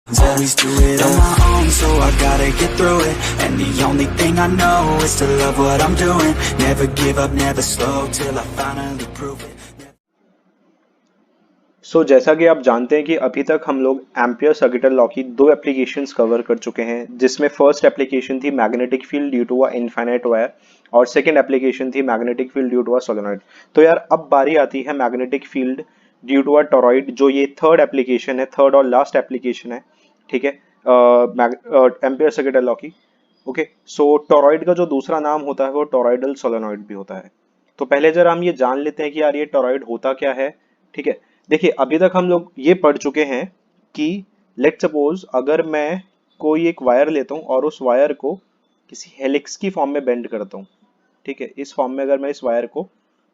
At least do it on my own, so I gotta get through it. And the only thing I know is to love what I'm doing. Never give up, never slow, till I finally prove it. जैसा कि आप जानते हैं कि अभी तक हम लोग एम्पियर सर्किटल लॉ की दो एप्लीकेशंस कवर कर चुके हैं, जिसमें फर्स्ट एप्लीकेशन थी magnetic field due to a infinite wire और सेकंड एप्लीकेशन थी magnetic field due to a solenoid. तो यार अब बारी आती है magnetic field due to a toroid, जो ये थर्ड एप्लीकेशन है, थर्ड और लास्ट एप्लीकेशन है। ठीक है, एम्पियर सर्किटल लॉ की। ओके, सो टॉरॉइड का जो दूसरा नाम होता है वो टॉरॉइडल सोलेनॉइड भी होता है। तो पहले जरा हम ये जान लेते हैं कि यार ये टॉरॉइड होता क्या है। ठीक है, देखिए अभी तक हम लोग ये पढ़ चुके हैं कि लेट सपोज अगर मैं कोई एक वायर लेता हूँ और उस वायर को किसी हेलिक्स की फॉर्म में बेंड करता हूँ। ठीक है, इस फॉर्म में अगर मैं इस वायर को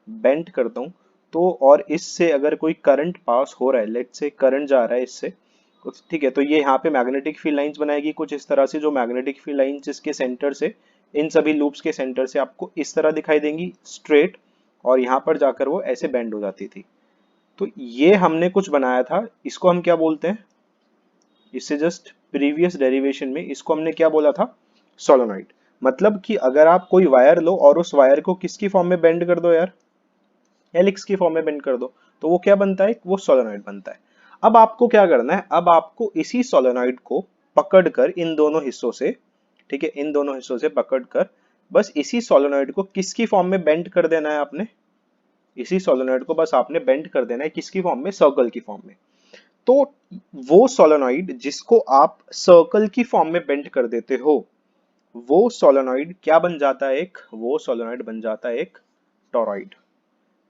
बेंड करता हूँ तो और इससे अगर कोई करंट पास हो रहा है, लेट से करंट जा रहा है इससे, ठीक है, तो ये यहाँ पे मैग्नेटिक फील्ड लाइंस बनाएगी कुछ इस तरह से, जो मैग्नेटिक फील्ड लाइंस इसके सेंटर से, इन सभी लूप्स के सेंटर से आपको इस तरह दिखाई देंगी स्ट्रेट, और यहाँ पर जाकर वो ऐसे बेंड हो जाती थी। तो ये हमने कुछ बनाया था, इसको हम क्या बोलते हैं, इससे जस्ट प्रीवियस डेरिवेशन में इसको हमने क्या बोला था, सोलेनॉइड। मतलब कि अगर आप कोई वायर लो और उस वायर को किसकी फॉर्म में बेंड कर दो यार, हेलिक्स की फॉर्म में बेंड कर दो, तो वो क्या बनता है, वो सोलेनॉइड बनता है। अब आपको क्या करना है, अब आपको इसी सोलेनॉइड को पकड़कर इन दोनों हिस्सों से, ठीक है, इन दोनों हिस्सों से पकड़कर बस इसी सोलेनॉइड को किसकी फॉर्म में बेंड कर देना है आपने, इसी सोलेनॉइड को बस आपने बेंड कर देना है किसकी फॉर्म में, सर्कल की फॉर्म में। तो वो सोलेनॉइड जिसको आप सर्कल की फॉर्म में बेंड कर देते हो, वो सोलेनॉइड क्या बन जाता है, एक वो सोलेनॉइड बन जाता है एक टॉरॉइड।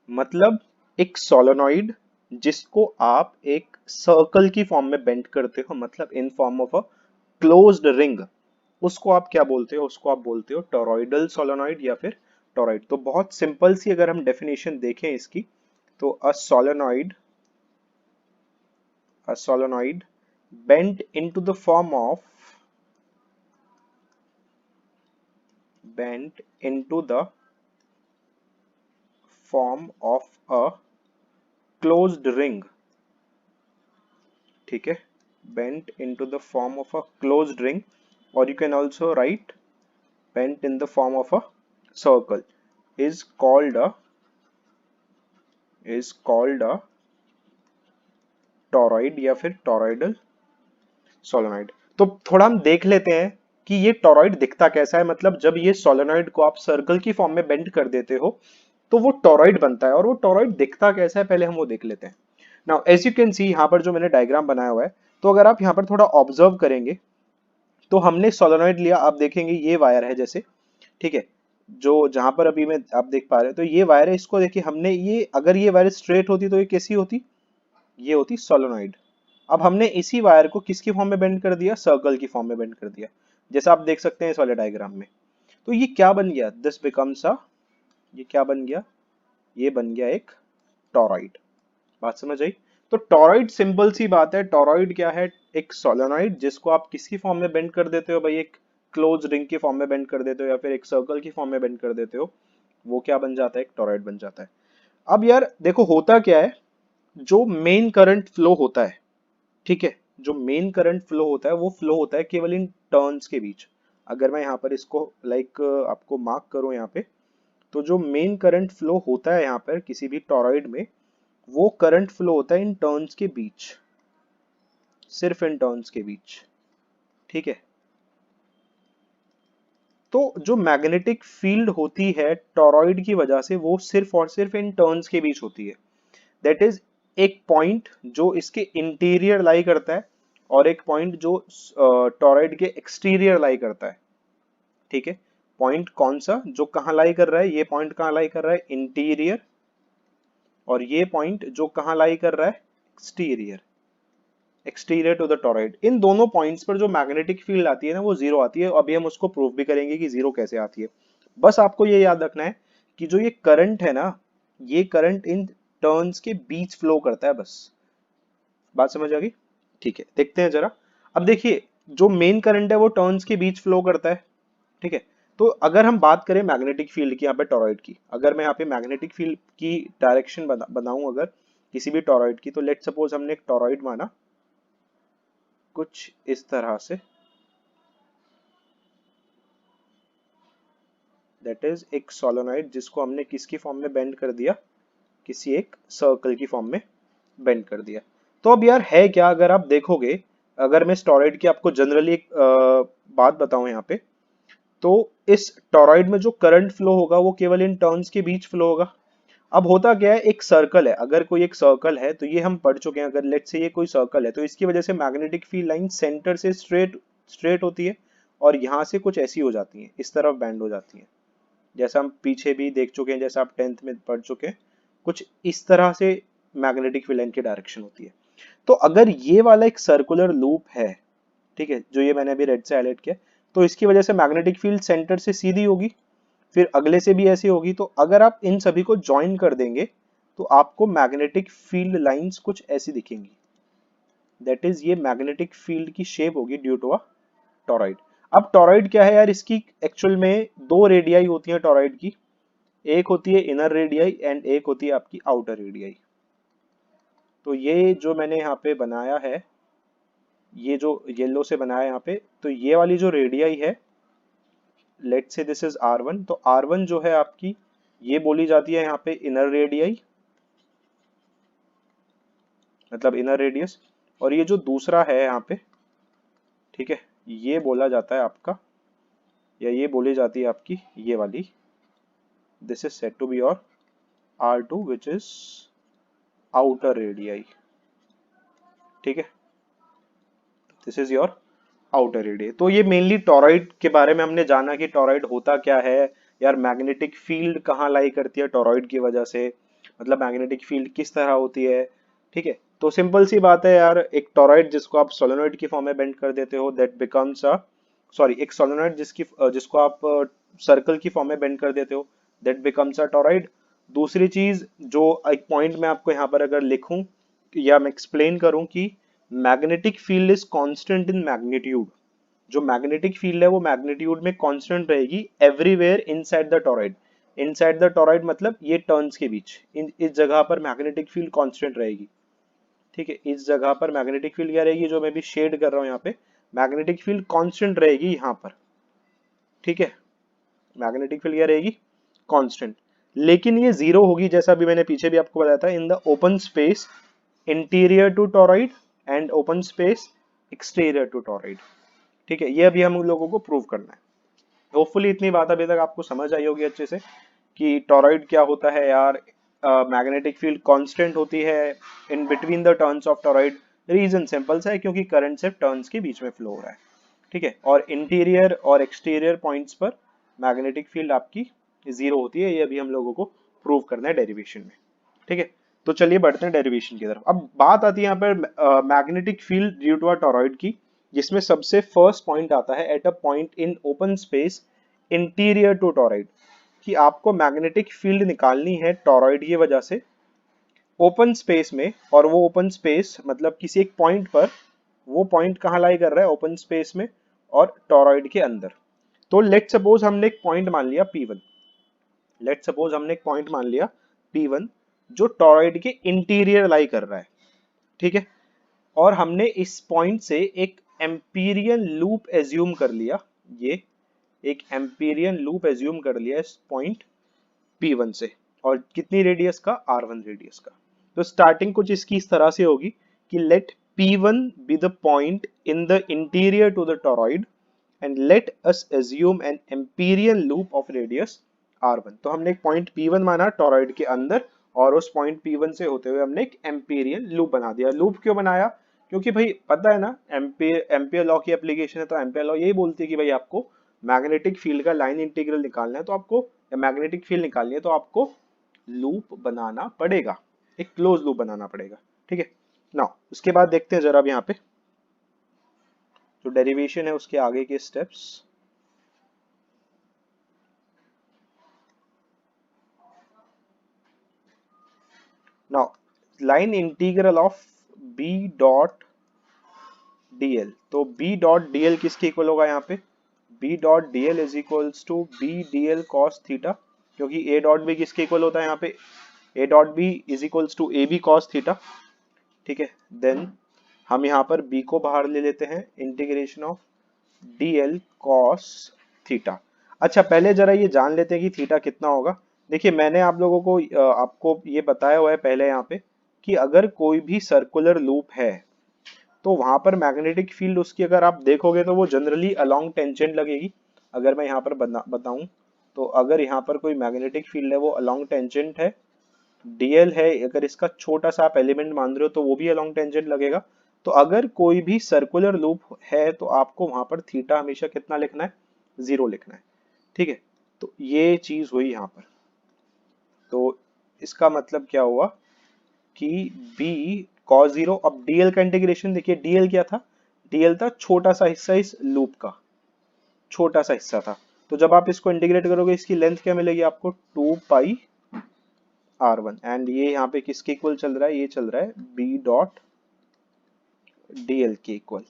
मतलब एक सोलेनॉइड जिसको आप एक सर्कल की फॉर्म में बेंड करते हो, मतलब in form of a closed ring, उसको आप क्या बोलते हो, उसको आप बोलते हो टॉरॉइडल सोलेनॉइड या फिर टॉरॉइड। तो बहुत सिंपल सी अगर हम डेफिनेशन देखें इसकी, तो a solenoid bent into the form of bent into the form of a closed ring, ठीक है, bent into the form of a closed ring, or you can also write bent in the form of a circle, is called a toroid या फिर toroidal solenoid. तो थोड़ा हम देख लेते हैं कि ये टॉरॉइड दिखता कैसा है। मतलब जब ये सोलेनॉइड को आप सर्कल की फॉर्म में बेंड कर देते हो तो वो टॉरॉइड बनता है, और वो टॉरॉइड दिखता कैसा है पहले हम वो देख लेते हैं। Now as you can see यहाँ पर जो मैंने डायग्राम बनाया हुआ है, तो अगर आप यहाँ पर थोड़ा ऑब्जर्व करेंगे तो हमने सोलेनॉइड लिया, आप देखेंगे ये वायर है जैसे, ठीक है, जो जहां पर अभी मैं आप देख पा रहे हैं, तो ये वायर है, इसको देखिए हमने, ये अगर ये वायर स्ट्रेट होती तो ये कैसी होती, ये होती सोलेनॉइड। अब हमने इसी वायर को किसकी फॉर्म में बेंड कर दिया, सर्कल की फॉर्म में बेंड कर दिया, जैसा आप देख सकते हैं इस वाले डायग्राम में। तो ये क्या बन गया, दिस बिकम्स अ, ये क्या बन गया, ये बन गया एक टॉरॉइड। बात समझ आई। तो टॉरॉइड सिंपल सी बात है, टॉरॉइड क्या है, एक सोलेनॉइड जिसको आप किसकी फॉर्म में बेंड कर देते हो भाई, एक क्लोज रिंग की फॉर्म में बेंड कर देते हो या फिर एक सर्कल की फॉर्म में बेंड कर देते हो, वो क्या बन जाता है, एक टॉरॉइड बन जाता है। अब यार देखो होता क्या है, जो मेन करंट फ्लो होता है, ठीक है, जो मेन करंट फ्लो होता है वो फ्लो होता है केवल इन टर्न्स के बीच। अगर मैं यहाँ पर इसको आपको मार्क करूं यहाँ पे, तो जो मेन करंट फ्लो होता है यहाँ पर किसी भी टॉरॉइड में, वो करंट फ्लो होता है इन टर्न्स के बीच, सिर्फ इन टर्न्स के बीच। ठीक है, तो जो मैग्नेटिक फील्ड होती है टॉरॉइड की वजह से, वो सिर्फ और सिर्फ इन टर्न्स के बीच होती है। दैट इज एक पॉइंट जो इसके इंटीरियर लाई करता है और एक पॉइंट जो टॉरॉइड के एक्सटीरियर लाई करता है। ठीक है, पॉइंट कौन सा जो कहां लाई कर रहा है, ये पॉइंट कहां लाई कर रहा है, इंटीरियर, और ये पॉइंट जो कहां लाई कर रहा है, exterior, exterior to the toroid. इन दोनों पॉइंट्स पर जो मैग्नेटिक फील्ड आती है ना, वो जीरो आती है। अभी हम उसको प्रूव भी करेंगे कि जीरो कैसे आती है। बस आपको ये याद रखना है कि जो ये करंट है ना, ये करंट इन टर्न्स के बीच फ्लो करता है बस। बात समझ आ गई। ठीक है, देखते हैं जरा। अब देखिए जो मेन करंट है वो टर्न्स के बीच फ्लो करता है। ठीक है, तो अगर हम बात करें मैग्नेटिक फील्ड की, यहाँ पे टॉरॉइड की, अगर मैं यहाँ पे मैग्नेटिक फील्ड की डायरेक्शन बनाऊं अगर किसी भी टॉरॉइड की, तो लेट सपोज हमने एक टॉरॉइड माना, कुछ इस तरह से, दैट इज एक सोलोनॉइड जिसको हमने किसकी फॉर्म में बेंड कर दिया, किसी एक सर्कल की फॉर्म में बेंड कर दिया। तो अब यार है क्या, अगर आप देखोगे, अगर मैं टॉरॉइड की आपको जनरली एक बात बताऊं यहाँ पे, तो इस टॉरॉइड में जो करंट फ्लो होगा वो केवल इन टर्न्स के बीच फ्लो होगा। अब होता क्या है, एक सर्कल है, अगर कोई एक सर्कल है तो ये हम पढ़ चुके हैं, अगर लेट्स से ये कोई सर्कल है तो इसकी वजह से मैग्नेटिक फील्ड लाइन सेंटर से स्ट्रेट स्ट्रेट होती है और यहाँ से कुछ ऐसी हो जाती है, इस तरफ बैंड हो जाती है, जैसा हम पीछे भी देख चुके हैं, जैसा आप 10th में पढ़ चुके हैं, कुछ इस तरह से मैग्नेटिक फील्ड लाइन की डायरेक्शन होती है। तो अगर ये वाला एक सर्कुलर लूप है, ठीक है, जो ये मैंने अभी रेड से हाईलाइट किया, तो इसकी वजह से मैग्नेटिक फील्ड सेंटर से सीधी होगी, फिर अगले से भी ऐसी होगी। तो अगर आप इन सभी को ज्वाइन कर देंगे तो आपको मैग्नेटिक फील्ड लाइंस कुछ ऐसी दिखेंगी, दैट इज ये मैग्नेटिक फील्ड की शेप होगी ड्यू टू अ टॉरॉइड। अब टॉरॉइड क्या है यार, इसकी एक्चुअल में दो रेडियाई होती हैं टॉरॉइड की, एक होती है इनर रेडियाई एंड एक होती है आपकी आउटर रेडियाई। तो ये जो मैंने यहाँ पे बनाया है, ये जो येलो से बनाया है यहाँ पे, तो ये वाली जो रेडियाई है, let's say this is R1, तो R1 जो है आपकी, ये बोली जाती है यहाँ पे इनर रेडियाई, मतलब इनर रेडियस, और ये जो दूसरा है यहाँ पे, ठीक है, ये बोला जाता है आपका, या ये बोली जाती है आपकी ये वाली, this is said to be your R2 which is outer radii, ठीक है, this is your outer radii. तो ये मेनली टॉरॉइड के बारे में हमने जाना कि टॉरॉइड होता क्या है यार, मैग्नेटिक फील्ड कहाँ लाई करती है टॉरॉइड की वजह से, मतलब मैग्नेटिक फील्ड किस तरह होती है, ठीक है। तो सिंपल सी बात है यार, एक टॉरॉइड जिसको आप सोलेनॉइड की फॉर्म में बेंड कर देते हो, दैट बिकम्स अ, सॉरी, एक सोलेनॉइड जिसको आप सर्कल की फॉर्म में बेंड कर देते हो, दैट बिकम्स अ टॉरॉइड। दूसरी चीज जो एक पॉइंट में आपको यहाँ पर अगर लिखूं या मैं एक्सप्लेन करूं कि magnetic field is constant in magnitude, जो मैग्नेटिक फील्ड है वो मैग्नीट्यूड में कांस्टेंट रहेगी everywhere inside the torrid. Inside the torrid मतलब ये टर्न्स के बीच, इस जगह पर मैग्नेटिक फील्ड कांस्टेंट रहेगी, ठीक है, इस जगह पर मैग्नेटिक फील्ड क्या रहेगी, जो मैं भी शेड कर रहा हूं यहाँ पे, मैग्नेटिक फील्ड कांस्टेंट रहेगी यहाँ पर, ठीक है, मैग्नेटिक फील्ड क्या रहेगी, कांस्टेंट। लेकिन ये जीरो होगी, जैसा अभी मैंने पीछे भी आपको बताया था, in the open space interior to toroid and open space exterior to toroid, ठीक है, ये अभी हम लोगों को प्रूव करना है। होपफुली इतनी बात अभी तक आपको समझ आई होगी अच्छे से कि टॉरॉइड क्या होता है यार, मैग्नेटिक फील्ड कांस्टेंट होती है in between the turns of toroid. Reason simple सा है, क्योंकि करंट सिर्फ टर्न्स के बीच में फ्लो हो रहा है, ठीक है, और इंटीरियर और एक्सटीरियर पॉइंट्स पर मैग्नेटिक फील्ड आपकी जीरो होती है। ये अभी हम लोगों को प्रूव करना है डेरिवेशन में, ठीक है। तो चलिए बढ़ते हैं डेरिवेशन की तरफ। अब बात आती है यहाँ पर magnetic field due to a toroid की, जिसमें सबसे फर्स्ट पॉइंट आता है at a point in open space interior to toroid, कि आपको मैग्नेटिक फील्ड निकालनी है टॉरॉइड की वजह से ओपन स्पेस में, और वो ओपन स्पेस मतलब किसी एक पॉइंट पर, वो पॉइंट कहाँ लाई कर रहा है, ओपन स्पेस में और टॉरॉइड के अंदर। तो लेट सपोज हमने एक पॉइंट मान लिया P1, लेट सपोज हमने एक पॉइंट मान लिया P1 जो टॉरॉइड के इंटीरियर लाई कर रहा है, ठीक है, और हमने इस पॉइंट से एक एम्पीरियन लूप एज्यूम कर लिया, ये एक एम्पीरियन लूप एज्यूम कर लिया इस पॉइंट P1 से, और कितनी रेडियस का, R1 रेडियस का। तो स्टार्टिंग कुछ इसकी इस तरह से होगी कि late P1 be the point in the interior to the toroid and let us assume an empyrean loop of radius R1। तो हमने एक पॉइंट P1 माना टॉरॉइड के अंदर, और उस पॉइंट P1 से होते हुए हमने एक एम्पीरियन लूप बना दिया। लूप क्यों बनाया, क्योंकि भाई पता है ना, एम्पियर लॉ की एप्लीकेशन है, तो एम्पियर लॉ यही बोलती है कि भाई आपको मैग्नेटिक फील्ड का लाइन इंटीग्रल निकालना है, तो आपको मैग्नेटिक फील्ड निकालनी है तो आपको लूप बनाना पड़ेगा, एक क्लोज लूप बनाना पड़ेगा, ठीक है। नाउ उसके बाद देखते हैं जरा अब यहाँ पे जो डेरिवेशन है उसके आगे के steps. Now line integral of B dot dl, तो B डॉट dl किसके इक्वल होगा यहाँ पे, B dot dl is equals to B dl cos theta, क्योंकि A डॉट B किसके इक्वल होता है यहाँ पे, A dot B is equals to AB cos theta, ठीक है। देन हम यहाँ पर b को बाहर ले लेते हैं, integration of dl cos theta. अच्छा पहले जरा ये जान लेते हैं कि थीटा कितना होगा। देखिए मैंने आप लोगों को आपको ये बताया हुआ है पहले यहाँ पे कि अगर कोई भी सर्कुलर लूप है तो वहां पर मैग्नेटिक फील्ड उसकी अगर आप देखोगे तो वो जनरली अलोंग टेंजेंट लगेगी। अगर मैं यहाँ पर बताऊं तो अगर यहाँ पर कोई मैग्नेटिक फील्ड है वो अलोंग टेंजेंट है, डीएल है, अगर इसका छोटा सा आप एलिमेंट मान रहे हो तो वो भी अलोंग टेंजेंट लगेगा। तो अगर कोई भी सर्कुलर लूप है तो आपको वहां पर थीटा हमेशा कितना लिखना है, 0 लिखना है। ठीक है, तो ये चीज हुई यहाँ पर। तो इसका मतलब क्या हुआ कि b cos 0, अब dl का इंटीग्रेशन देखिए, dl क्या था, dl था छोटा सा हिस्सा इस लूप का, छोटा सा हिस्सा था। तो जब आप इसको इंटीग्रेट करोगे इसकी लेंथ क्या मिलेगी आपको, 2 पाई r1, एंड ये यहाँ पे किसके इक्वल चल रहा है, ये चल रहा है b डॉट dl के इक्वल।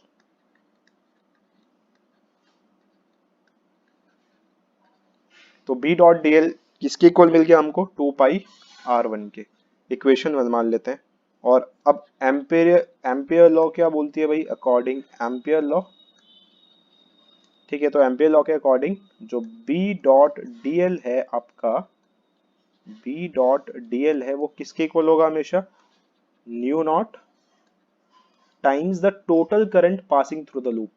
तो b डॉट dl किसके इक्वल मिल गया हमको, 2 पाई r1 के, इक्वेशन 1 मान लेते हैं। और अब एम्पियर लॉ क्या बोलती है भाई, अकॉर्डिंग एम्पियर लॉ, ठीक है, तो एम्पियर लॉ के अकॉर्डिंग जो b डॉट dl है आपका, b डॉट dl है वो किसके इक्वल होगा हमेशा, new not times the total current passing through the loop.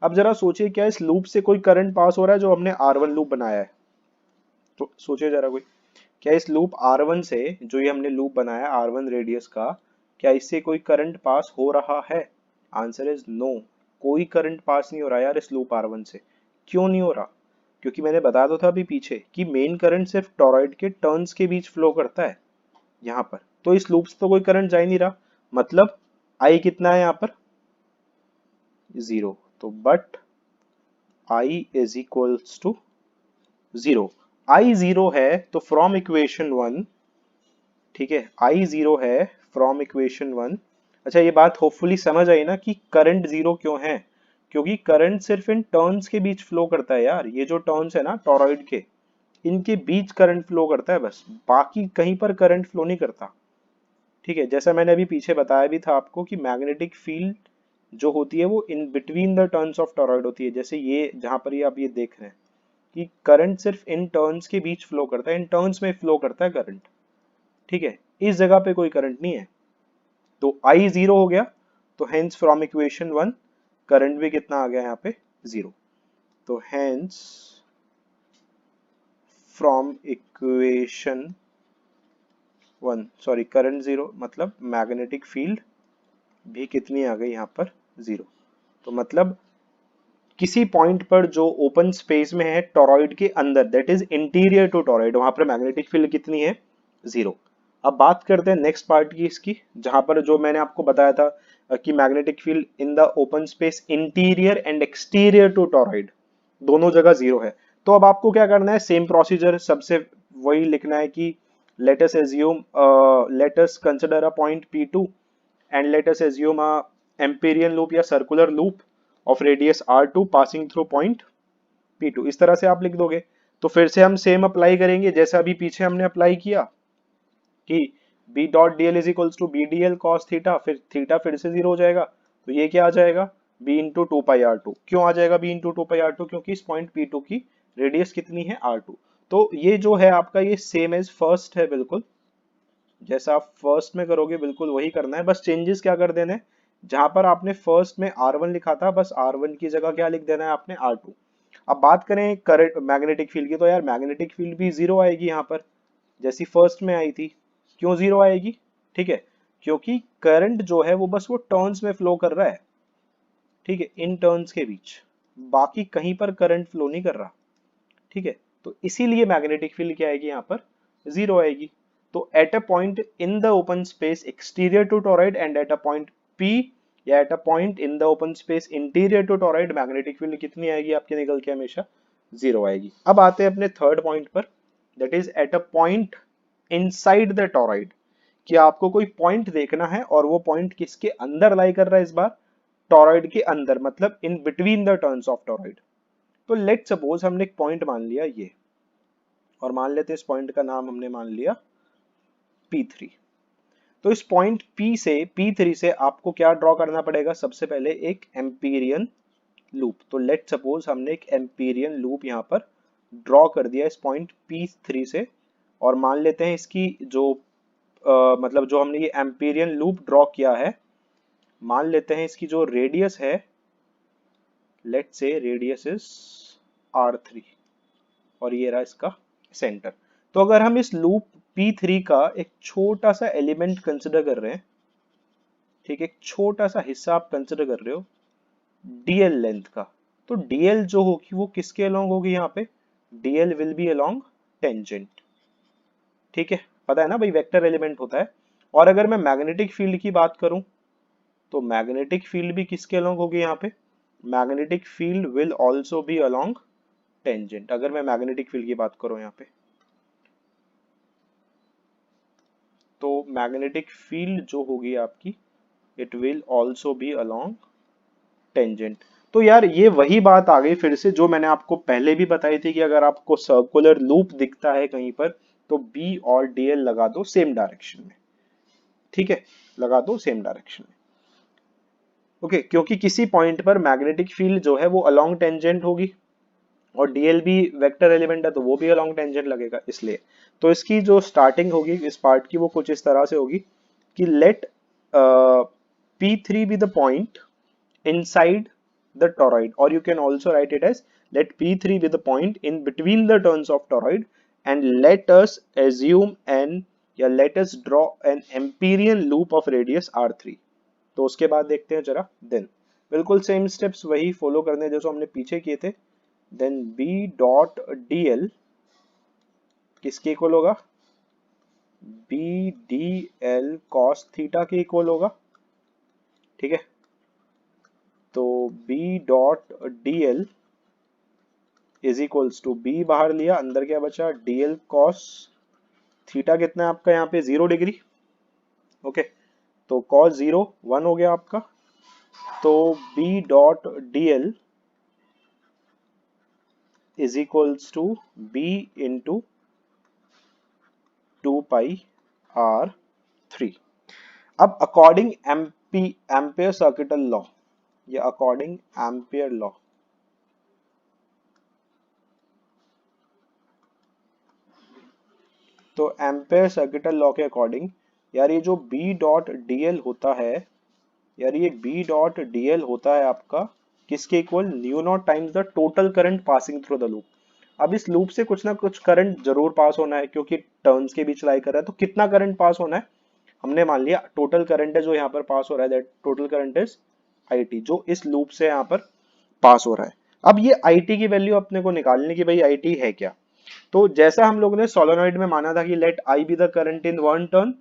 अब जरा सोचिए क्या इस लूप से कोई करंट पास हो रहा है जो हमने R1 लूप बनाया है, तो सोचिए जरा कोई, क्या इस लूप R1 से, जो ये हमने लूप बनाया R1 रेडियस का, क्या इससे कोई करंट पास हो रहा है, आंसर इज नो, कोई करंट पास नहीं हो रहा यार इस लूप R1 से। क्यों नहीं हो रहा, क्योंकि मैंने बताया तो था अभी पीछे कि मेन करंट सिर्फ टॉरॉइड के टर्न्स के बीच फ्लो करता है यहाँ पर, तो इस लूप से तो कोई करंट जा ही नहीं रहा, मतलब I कितना है यहाँ पर, 0। तो but I is equals to 0, I 0 है तो फ्रॉम इक्वेशन 1, ठीक है, I 0 है फ्रॉम इक्वेशन 1। अच्छा ये बात होपफुली समझ आई ना कि करंट 0 क्यों है, क्योंकि करंट सिर्फ इन टर्न्स के बीच फ्लो करता है यार, ये जो टर्न्स है ना टॉरॉइड के, इनके बीच करंट फ्लो करता है बस, बाकी कहीं पर करंट फ्लो नहीं करता। ठीक है, जैसा मैंने अभी पीछे बताया भी था आपको कि मैग्नेटिक फील्ड जो होती है वो इन between the turns of torrid होती है, जैसे ये जहां पर ये आप ये देख रहे हैं कि करंट सिर्फ इन टर्न्स के बीच फ्लो करता है, इन टर्न्स में फ्लो करता है करंट। ठीक है, इस जगह पे कोई करंट नहीं है, तो I 0 हो गया, तो हेंस फ्रॉम इक्वेशन 1 करंट भी कितना आ गया यहाँ पे, 0। तो hence from equation 1, sorry current 0 मतलब मैग्नेटिक फील्ड भी कितनी आ गई यहाँ पर, 0। तो मतलब किसी पॉइंट पर जो ओपन स्पेस में है टॉरॉइड के अंदर, that is interior to toroid, वहां पर मैग्नेटिक फील्ड कितनी है, 0। अब बात करते हैं नेक्स्ट पार्ट की इसकी, जहां पर जो मैंने आपको बताया था कि magnetic field in the open space interior and exterior to toroid दोनों जगह 0 है। तो अब आपको क्या करना है, सेम प्रोसीजर, सबसे वही लिखना है कि let us assume let us consider a point P2 and let us assume a Amperian loop या circular loop of radius R2 passing through point P2, इस तरह से आप लिख दोगे। तो फिर से हम सेम अप्लाई करेंगे जैसा अभी पीछे हमने अप्लाई किया कि B dot d l is equals to B d l cos theta, फिर थीटा फिर से 0 हो जाएगा, तो ये क्या आ जाएगा, B इंटू 2 पाई R2। क्यों आ जाएगा B इंटू 2 पाई R2, क्योंकि इस पॉइंट P2 की रेडियस कितनी है, R2। तो ये जो है आपका ये सेम एज फर्स्ट है, बिल्कुल जैसा आप फर्स्ट में करोगे बिल्कुल वही करना है, बस चेंजेस क्या कर देने, जहां पर आपने फर्स्ट में R1 लिखा था बस R1 की जगह क्या लिख देना है आपने, R2। अब बात करें करंट मैग्नेटिक फील्ड की, तो यार मैग्नेटिक फील्ड भी 0 आएगी यहाँ पर, जैसी फर्स्ट में आई थी। क्यों 0 आएगी, ठीक है, क्योंकि करंट जो है वो बस वो टर्न्स में फ्लो कर रहा है, ठीक है, इन टर्न्स के बीच, बाकी कहीं पर करंट फ्लो नहीं कर रहा। ठीक है, तो इसीलिए मैग्नेटिक फील्ड क्या आएगी यहाँ पर, 0 आएगी। तो at a point in the open space exterior to toroid and at a point P या at a point in the open space interior to toroid, magnetic field कितनी आएगी आपके निकल के, हमेशा 0 आएगी। अब आते हैं अपने थर्ड पॉइंट पर, that is eight a point inside the torrid, कि आपको कोई पॉइंट देखना है और वो पॉइंट किसके अंदर लाई कर रहा है, इस बार टॉरॉइड के अंदर, मतलब इन between the turns of torrid. तो लेट सपोज हमने एक पॉइंट मान लिया ये, और मान लेते हैं इस पॉइंट का नाम हमने मान लिया P3। तो इस पॉइंट P से P3 से आपको क्या ड्रॉ करना पड़ेगा, सबसे पहले एक एम्पीरियन लूप। तो लेट सपोज हमने एक एम्पीरियन लूप यहाँ पर ड्रॉ कर दिया इस पॉइंट P3 से, और मान लेते हैं इसकी जो मतलब जो हमने ये एम्पीरियन लूप ड्रॉ किया है, मान लेते हैं इसकी जो रेडियस है, लेट से रेडियस इज R3 और ये रहा इसका सेंटर। तो अगर हम इस लूप P3 का एक छोटा सा एलिमेंट कंसिडर कर रहे हैं, ठीक है, एक छोटा सा हिस्सा आप कंसिडर कर रहे हो dl लेंथ का, तो dl जो होगी वो किसके अलोंग होगी, यहाँ पे dl will be along tangent. ठीक है, पता है ना भाई, वेक्टर एलिमेंट होता है। और अगर मैं मैग्नेटिक फील्ड की बात करूं, तो मैग्नेटिक फील्ड भी किसके अलोंग होगी, यहाँ पे magnetic field will also be along tangent. अगर मैं मैग्नेटिक फील्ड की बात करूं यहाँ पे, तो मैग्नेटिक फील्ड जो होगी आपकी, it will also be along tangent. तो यार ये वही बात आ गई फिर से जो मैंने आपको पहले भी बताई थी कि अगर आपको सर्कुलर लूप दिखता है कहीं पर, तो B और dl लगा दो सेम डायरेक्शन में। ठीक है, लगा दो सेम डायरेक्शन में। ओके, क्योंकि किसी पॉइंट पर मैग्नेटिक फील्ड जो है वो अलोंग टेंजेंट होगी, और डीएल भी वेक्टर एलिमेंट है तो वो भी अलोंग टेंजेंट लगेगा, इसलिए। तो इसकी जो स्टार्टिंग होगी इस पार्ट की, वो कुछ इस तरह से होगी कि late P3 be the point inside the toroid, or you can also write it as let P3 be the point in between the turns of toroid, and let us assume an या let us draw an Amperian loop of radius R3। तो उसके बाद देखते हैं जरा, then बिल्कुल same steps वही follow करने हैं जैसे हमने पीछे किए थे। देन B डॉट dl किसके इक्वल होगा, B dl cos थीटा के इक्वल होगा। ठीक है, तो B dot dl is equals to, B बाहर लिया, अंदर क्या बचा, dl cos थीटा कितना है आपका यहाँ पे 0 डिग्री। ओके, तो cos 0 1 हो गया आपका। तो B dot dl is equals to B into 2 pi R3। अब अकॉर्डिंग एम्पियर सर्किटल लॉ, या अकॉर्डिंग एम्पियर लॉ, तो एम्पियर सर्किटल लॉ के अकॉर्डिंग यार ये जो B डॉट dl होता है, यार ये B डॉट dl होता है आपका किसके equal, new not times the total current passing through the loop. अब इस लूप से कुछ ना कुछ करंट जरूर पास होना है, क्योंकि टर्न्स के बीच लाई कर रहा है, तो कितना करंट पास होना है, हमने मान लिया टोटल करंट है जो यहाँ पर पास हो रहा है, that total current is IT, जो इस लूप से यहाँ पर पास हो रहा है। अब ये IT की वैल्यू अपने को निकालने की, भाई IT है क्या। तो जैसा हम लोगों ने सोलेनॉइड में माना था कि let I be the current in one turn,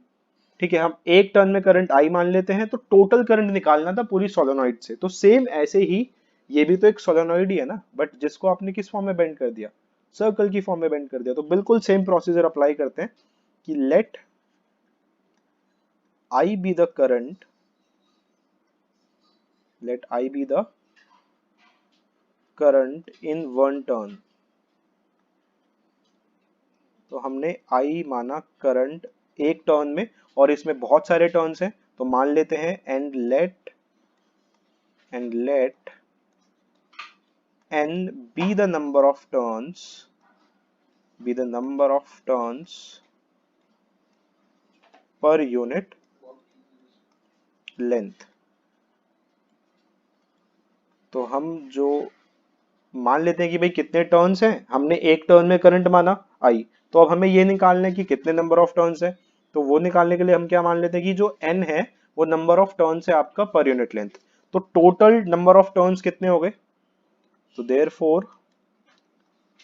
ठीक है, हम एक टर्न में करंट I मान लेते हैं, तो टोटल करंट निकालना था पूरी सोलेनॉइड से। तो सेम ऐसे ही ये भी तो एक सोलेनॉइड ही है ना, बट जिसको आपने किस फॉर्म में बेंड कर दिया, सर्कल की फॉर्म में बेंड कर दिया। तो बिल्कुल सेम प्रोसीजर अप्लाई करते हैं कि let I be the current, let I be the current in one turn। तो हमने I माना करंट एक टर्न में, और इसमें बहुत सारे टर्न्स हैं, तो मान लेते हैं and let n be the number of turns, be the number of turns per unit length। तो हम जो मान लेते हैं कि भाई कितने टर्न्स हैं, हमने एक टर्न में करंट माना I, तो अब हमें ये निकालना है कि कितने नंबर ऑफ टर्न्स है। तो वो निकालने के लिए हम क्या मान लेते हैं कि जो n है वो नंबर ऑफ टर्न्स है आपका पर यूनिट लेंथ। तो टोटल नंबर ऑफ टर्न्स कितने हो गए, तो therefore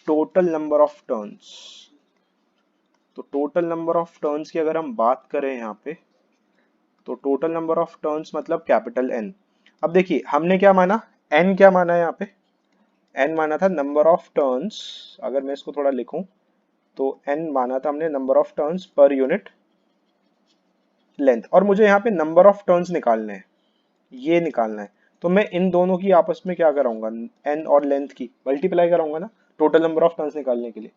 total number of turns, तो टोटल नंबर ऑफ टर्न्स की अगर हम बात करें यहाँ पे, तो टोटल नंबर ऑफ टर्न्स मतलब कैपिटल N। अब देखिए हमने क्या माना, N क्या माना है यहाँ पे, N माना था नंबर ऑफ टर्न्स, अगर मैं इसको थोड़ा लिखूं तो N माना था हमने number of turns per unit length, और मुझे यहाँ पे नंबर ऑफ टर्न्स निकालने हैं, ये निकालना है। तो मैं इन दोनों की आपस में क्या कराऊंगा, N और लेंथ की मल्टीप्लाई कराऊंगा ना, टोटल नंबर ऑफ टर्न्स निकालने के लिए।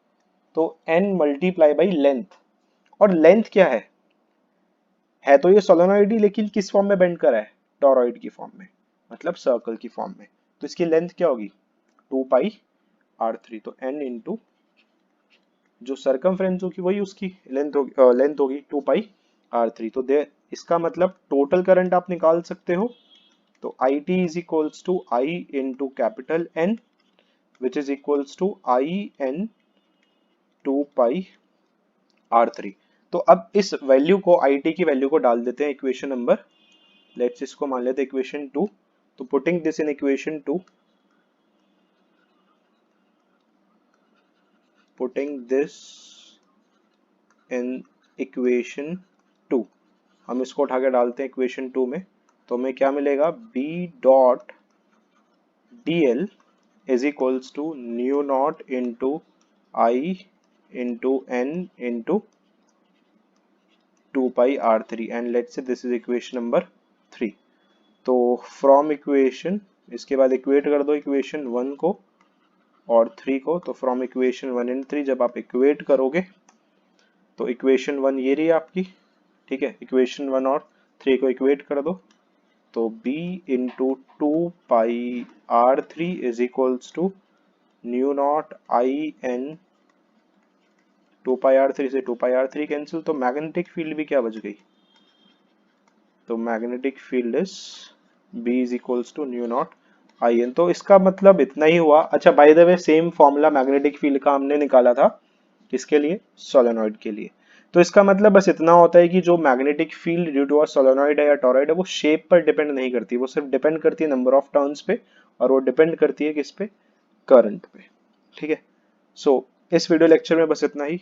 तो N मल्टीप्लाई बाई लेंथ, और लेंथ क्या है, है तो ये सोलेनॉइड ही, लेकिन किस फॉर्म में बेंड करा है, टॉरॉइड की फॉर्म में, मतलब सर्कल की फॉर्म में। तो इसकी लेंथ क्या होगी 2 पाई r3, तो n इंटू जो सरकमफ्रेंस होगी वही उसकी लेंथ होगी 2 पाई r3। तो दे इसका मतलब टोटल करंट आप निकाल सकते हो, तो IT is equals to I into capital N which is equals to IN 2 pi r3। तो अब इस वैल्यू को, IT की वैल्यू को डाल देते हैं इक्वेशन नंबर, लेट्स इसको मान लेते हैं इक्वेशन 2। तो putting this in equation 2, putting this in equation 2, हम इसको उठा के डालते हैं इक्वेशन 2 में, तो हमें क्या मिलेगा B dot DL is equals to mu naught into I into N into 2 pi R3 and let's say this is equation number 3। तो फ्रॉम इक्वेशन, इसके बाद इक्वेट कर दो इक्वेशन 1 को और 3 को, तो फ्रॉम इक्वेशन 1 एंड 3 जब आप इक्वेट करोगे तो इक्वेशन 1 ये रही आपकी, ठीक है। इक्वेशन 1 और 3 को इक्वेट कर दो, तो B into 2 pi R3 is equals to mu naught IN 2 pi R3 से 2 पाई R3 कैंसिल, तो मैग्नेटिक फील्ड भी क्या बच गई, तो magnetic field is B is equals to mu naught IN। तो इसका मतलब इतना ही हुआ। अच्छा by the way same formula magnetic field का हमने निकाला था इसके लिए, सोलेनॉइड के लिए। तो इसका मतलब बस इतना होता है कि जो magnetic field due to a solenoid है या टॉरॉइड है वो शेप पर डिपेंड नहीं करती, वो सिर्फ डिपेंड करती है नंबर ऑफ टर्न्स पे, और वो डिपेंड करती है किस पे, करंट पे, ठीक है। सो इस वीडियो लेक्चर में बस इतना ही।